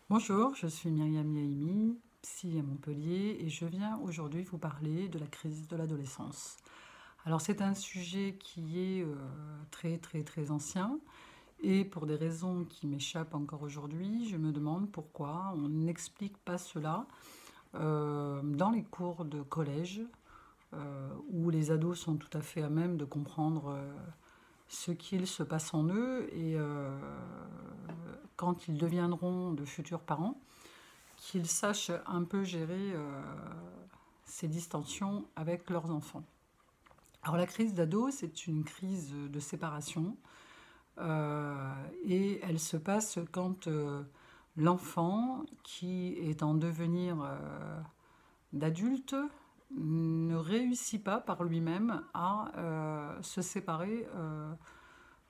Bonjour, je suis Myriam Yaimi, psy à Montpellier et je viens aujourd'hui vous parler de la crise de l'adolescence. Alors c'est un sujet qui est très ancien et pour des raisons qui m'échappent encore aujourd'hui, je me demande pourquoi on n'explique pas cela dans les cours de collège où les ados sont tout à fait à même de comprendre ce qu'il se passe en eux et quand ils deviendront de futurs parents, qu'ils sachent un peu gérer ces distensions avec leurs enfants. Alors la crise d'ado, c'est une crise de séparation et elle se passe quand l'enfant qui est en devenir d'adulte ne réussit pas par lui-même à se séparer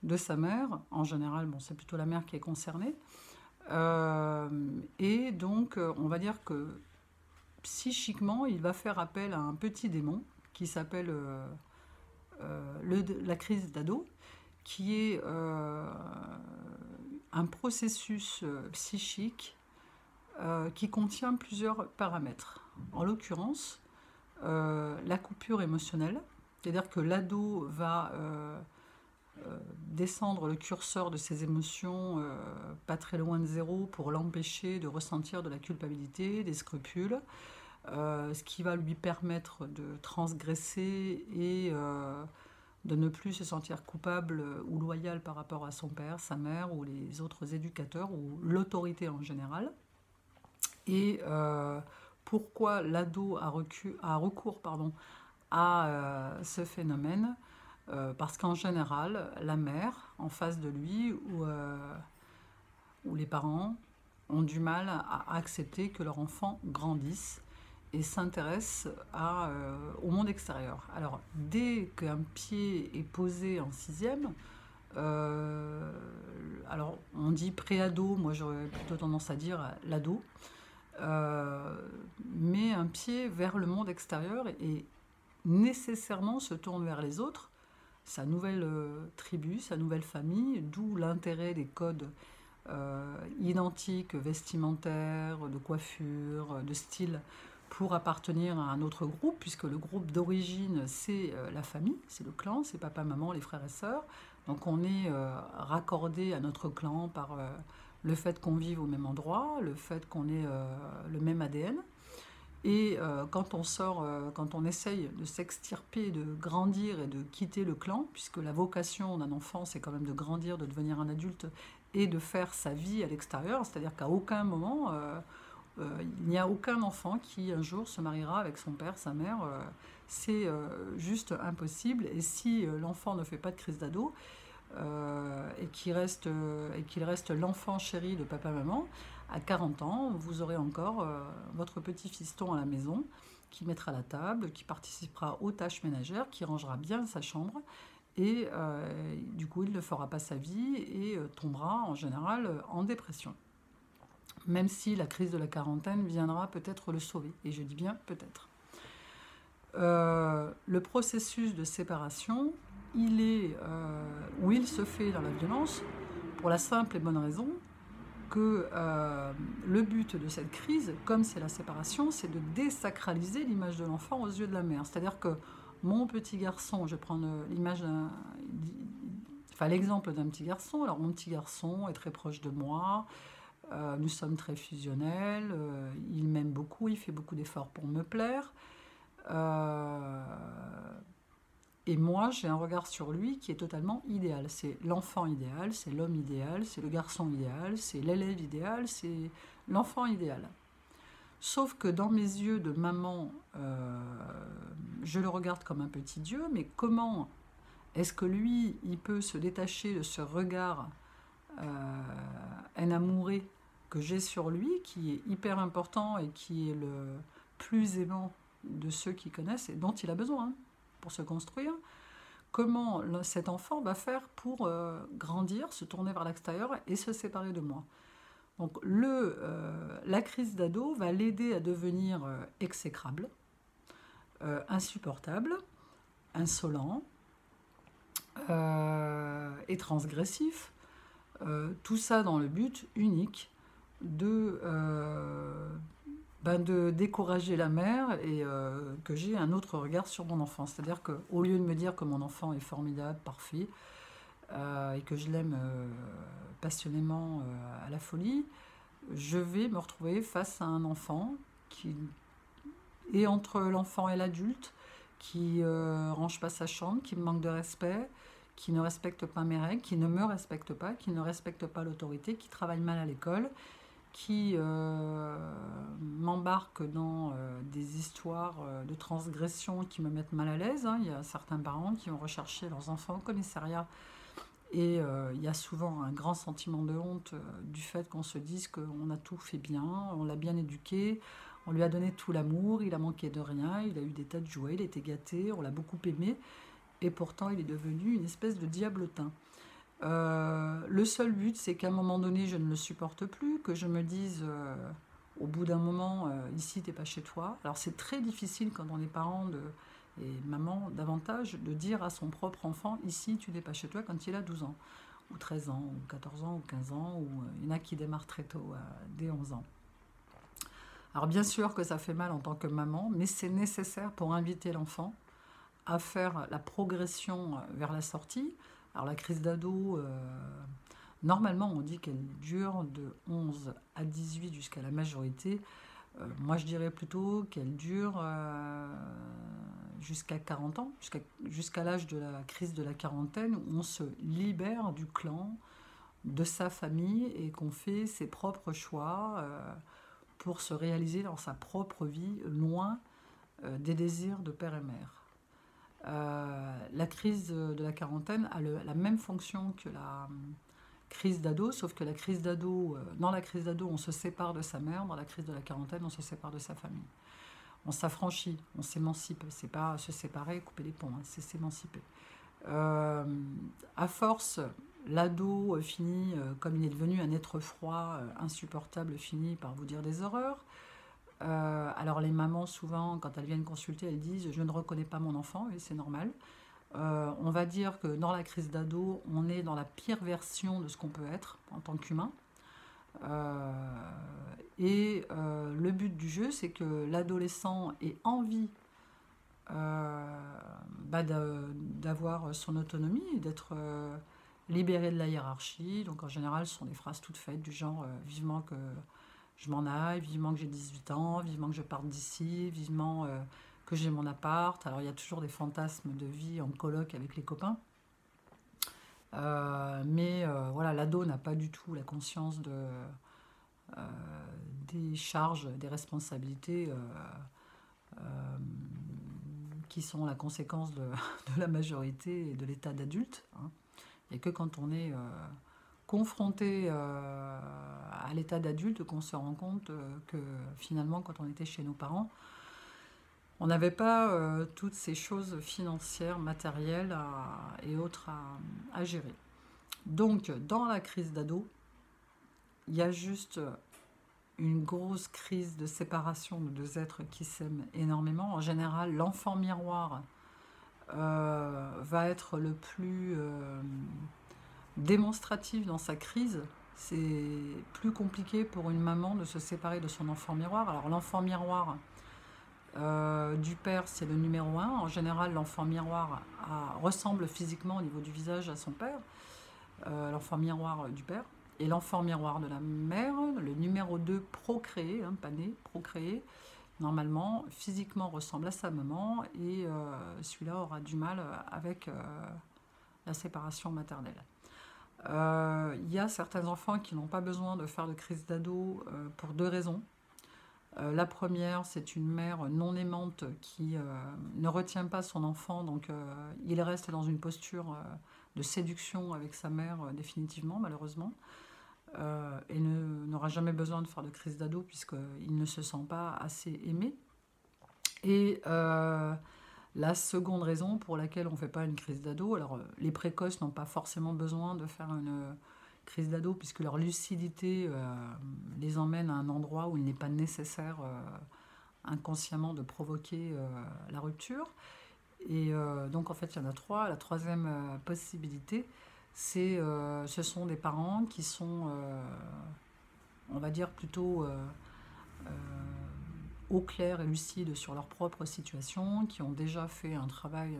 de sa mère. En général, bon, c'est plutôt la mère qui est concernée. Et donc, on va dire que psychiquement, il va faire appel à un petit démon qui s'appelle la crise d'ado, qui est un processus psychique qui contient plusieurs paramètres. En l'occurrence, la coupure émotionnelle, c'est-à-dire que l'ado va descendre le curseur de ses émotions pas très loin de zéro pour l'empêcher de ressentir de la culpabilité, des scrupules, ce qui va lui permettre de transgresser et de ne plus se sentir coupable ou loyal par rapport à son père, sa mère ou les autres éducateurs ou l'autorité en général. Et pourquoi l'ado a recours à ce phénomène parce qu'en général, la mère en face de lui ou les parents ont du mal à accepter que leur enfant grandisse et s'intéresse au monde extérieur. Alors, dès qu'un pied est posé en sixième, euh, alors on dit pré-ado, moi j'aurais plutôt tendance à dire l'ado, euh, met un pied vers le monde extérieur et nécessairement se tourne vers les autres, sa nouvelle tribu, sa nouvelle famille, d'où l'intérêt des codes identiques, vestimentaires, de coiffure, de style, pour appartenir à un autre groupe, puisque le groupe d'origine, c'est la famille, c'est le clan, c'est papa, maman, les frères et sœurs. Donc on est raccordé à notre clan par le fait qu'on vive au même endroit, le fait qu'on ait le même ADN. Et quand on essaye de s'extirper, de grandir et de quitter le clan, puisque la vocation d'un enfant, c'est quand même de grandir, de devenir un adulte et de faire sa vie à l'extérieur, c'est-à-dire qu'à aucun moment, il n'y a aucun enfant qui un jour se mariera avec son père, sa mère. C'est juste impossible. Et si l'enfant ne fait pas de crise d'ado, et qu'il reste l'enfant chéri de papa-maman, à 40 ans, vous aurez encore votre petit fiston à la maison qui mettra la table, qui participera aux tâches ménagères, qui rangera bien sa chambre et du coup il ne fera pas sa vie et tombera en général en dépression. Même si la crise de la quarantaine viendra peut-être le sauver, et je dis bien peut-être. Le processus de séparation, il se fait dans la violence pour la simple et bonne raison que le but de cette crise, comme c'est la séparation, c'est de désacraliser l'image de l'enfant aux yeux de la mère. C'est-à-dire que mon petit garçon, je vais prendre l'exemple d'un petit garçon. Alors mon petit garçon est très proche de moi, nous sommes très fusionnels, il m'aime beaucoup, il fait beaucoup d'efforts pour me plaire. Euh, et moi, j'ai un regard sur lui qui est totalement idéal. C'est l'enfant idéal, c'est l'homme idéal, c'est le garçon idéal, c'est l'élève idéal, c'est l'enfant idéal. Sauf que dans mes yeux de maman, je le regarde comme un petit dieu, mais comment est-ce que lui, il peut se détacher de ce regard enamouré que j'ai sur lui, qui est hyper important et qui est le plus aimant de ceux qui connaissent et dont il a besoin pour se construire. Comment cet enfant va faire pour grandir, se tourner vers l'extérieur et se séparer de moi. Donc la crise d'ado va l'aider à devenir exécrable, insupportable, insolent et transgressif. Tout ça dans le but unique de décourager la mère et que j'ai un autre regard sur mon enfant. C'est-à-dire qu'au lieu de me dire que mon enfant est formidable, parfait, et que je l'aime passionnément à la folie, je vais me retrouver face à un enfant qui est entre l'enfant et l'adulte, qui range pas sa chambre, qui me manque de respect, qui ne respecte pas mes règles, qui ne me respecte pas, qui ne respecte pas l'autorité, qui travaille mal à l'école, qui m'embarque dans des histoires de transgression qui me mettent mal à l'aise, hein. Il y a certains parents qui vont rechercher leurs enfants au commissariat et il y a souvent un grand sentiment de honte du fait qu'on se dise qu'on a tout fait bien, on l'a bien éduqué, on lui a donné tout l'amour, il a manqué de rien, il a eu des tas de jouets, il était gâté, on l'a beaucoup aimé, et pourtant il est devenu une espèce de diablotin. Le seul but, c'est qu'à un moment donné, je ne le supporte plus, que je me dise au bout d'un moment, ici, t'es pas chez toi. Alors c'est très difficile quand on est parent et maman davantage de dire à son propre enfant, ici, tu n'es pas chez toi quand il a 12 ans, ou 13 ans, ou 14 ans, ou 15 ans, ou il y en a qui démarrent très tôt, dès 11 ans. Alors bien sûr que ça fait mal en tant que maman, mais c'est nécessaire pour inviter l'enfant à faire la progression vers la sortie. Alors la crise d'ado, normalement on dit qu'elle dure de 11 à 18 jusqu'à la majorité. Moi je dirais plutôt qu'elle dure jusqu'à 40 ans, jusqu'à l'âge de la crise de la quarantaine, où on se libère du clan, de sa famille et qu'on fait ses propres choix pour se réaliser dans sa propre vie, loin des désirs de père et mère. La crise de la quarantaine a la même fonction que la crise d'ado, sauf que la crise d'ado, dans la crise d'ado, on se sépare de sa mère, dans la crise de la quarantaine, on se sépare de sa famille. On s'affranchit, on s'émancipe. C'est pas se séparer, couper les ponts, hein, c'est s'émanciper. Euh, à force, l'ado finit, comme il est devenu un être froid, insupportable, finit par vous dire des horreurs. Alors les mamans, souvent, quand elles viennent consulter, elles disent «je ne reconnais pas mon enfant» et c'est normal. On va dire que dans la crise d'ado, on est dans la pire version de ce qu'on peut être en tant qu'humain. Le but du jeu, c'est que l'adolescent ait envie d'avoir son autonomie, d'être libéré de la hiérarchie. Donc en général, ce sont des phrases toutes faites du genre vivement que je m'en aille, vivement que j'ai 18 ans, vivement que je parte d'ici, vivement que j'ai mon appart. Alors il y a toujours des fantasmes de vie en coloc avec les copains. Voilà, l'ado n'a pas du tout la conscience euh, des charges, des responsabilités qui sont la conséquence de la majorité et de l'état d'adulte, hein. Il n'y a que quand on est confronté à l'état d'adulte qu'on se rend compte que finalement, quand on était chez nos parents, on n'avait pas toutes ces choses financières, matérielles et autres à gérer. Donc, dans la crise d'ado, il y a juste une grosse crise de séparation de deux êtres qui s'aiment énormément. En général, l'enfant miroir va être le plus démonstratif dans sa crise. C'est plus compliqué pour une maman de se séparer de son enfant miroir. Alors l'enfant miroir du père, c'est le numéro un. En général, l'enfant miroir ressemble physiquement au niveau du visage à son père, l'enfant miroir du père. Et l'enfant miroir de la mère, le numéro 2 procréé, hein, pas né, procréé, normalement, physiquement ressemble à sa maman et celui-là aura du mal avec la séparation maternelle. Il y a certains enfants qui n'ont pas besoin de faire de crise d'ado pour deux raisons. La première, c'est une mère non aimante qui ne retient pas son enfant, donc il reste dans une posture de séduction avec sa mère définitivement, malheureusement, et n'aura jamais besoin de faire de crise d'ado puisqu'il ne se sent pas assez aimé. Et la seconde raison pour laquelle on ne fait pas une crise d'ado, alors les précoces n'ont pas forcément besoin de faire une crise d'ado puisque leur lucidité les emmène à un endroit où il n'est pas nécessaire inconsciemment de provoquer la rupture. Et donc en fait il y en a trois. La troisième possibilité, ce sont des parents qui sont on va dire plutôt au clair et lucides sur leur propre situation, qui ont déjà fait un travail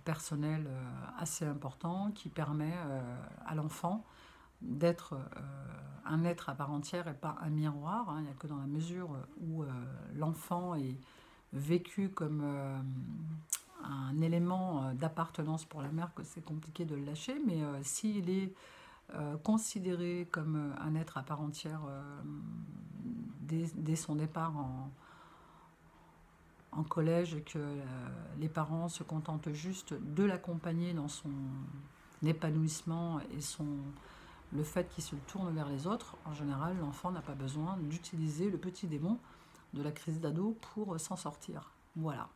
personnel assez important, qui permet à l'enfant d'être un être à part entière et pas un miroir. Il n'y a que dans la mesure où l'enfant est vécu comme un élément d'appartenance pour la mère que c'est compliqué de le lâcher, mais s'il est considéré comme un être à part entière dès son départ en collège et que les parents se contentent juste de l'accompagner dans son épanouissement et le fait qu'il se tourne vers les autres, en général, l'enfant n'a pas besoin d'utiliser le petit démon de la crise d'ado pour s'en sortir. Voilà.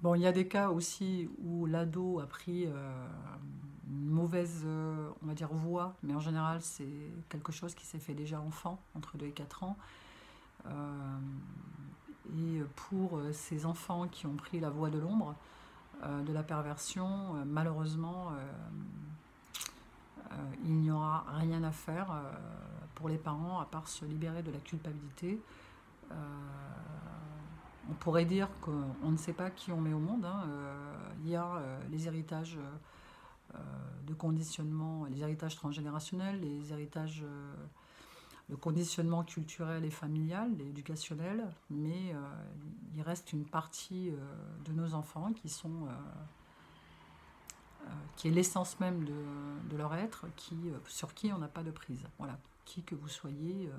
Bon, il y a des cas aussi où l'ado a pris une mauvaise, on va dire, voie, mais en général, c'est quelque chose qui s'est fait déjà enfant, entre 2 et 4 ans. Et pour ces enfants qui ont pris la voie de l'ombre, de la perversion, malheureusement, il n'y aura rien à faire pour les parents à part se libérer de la culpabilité. On pourrait dire qu'on ne sait pas qui on met au monde. Il y a les héritages de conditionnement, les héritages transgénérationnels, les héritages le conditionnement culturel et familial, et éducationnel, mais il reste une partie de nos enfants qui est l'essence même de leur être, sur qui on n'a pas de prise. Voilà, qui que vous soyez,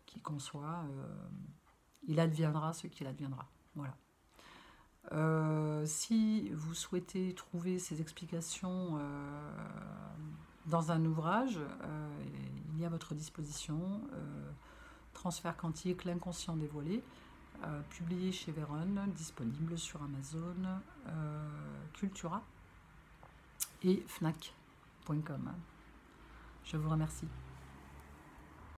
qui qu'on soit, il adviendra ce qu'il adviendra. Voilà. Si vous souhaitez trouver ces explications dans un ouvrage, il y a à votre disposition Transfert quantique, l'inconscient dévoilé, publié chez Vérone, disponible sur Amazon, Cultura et Fnac.com. Je vous remercie.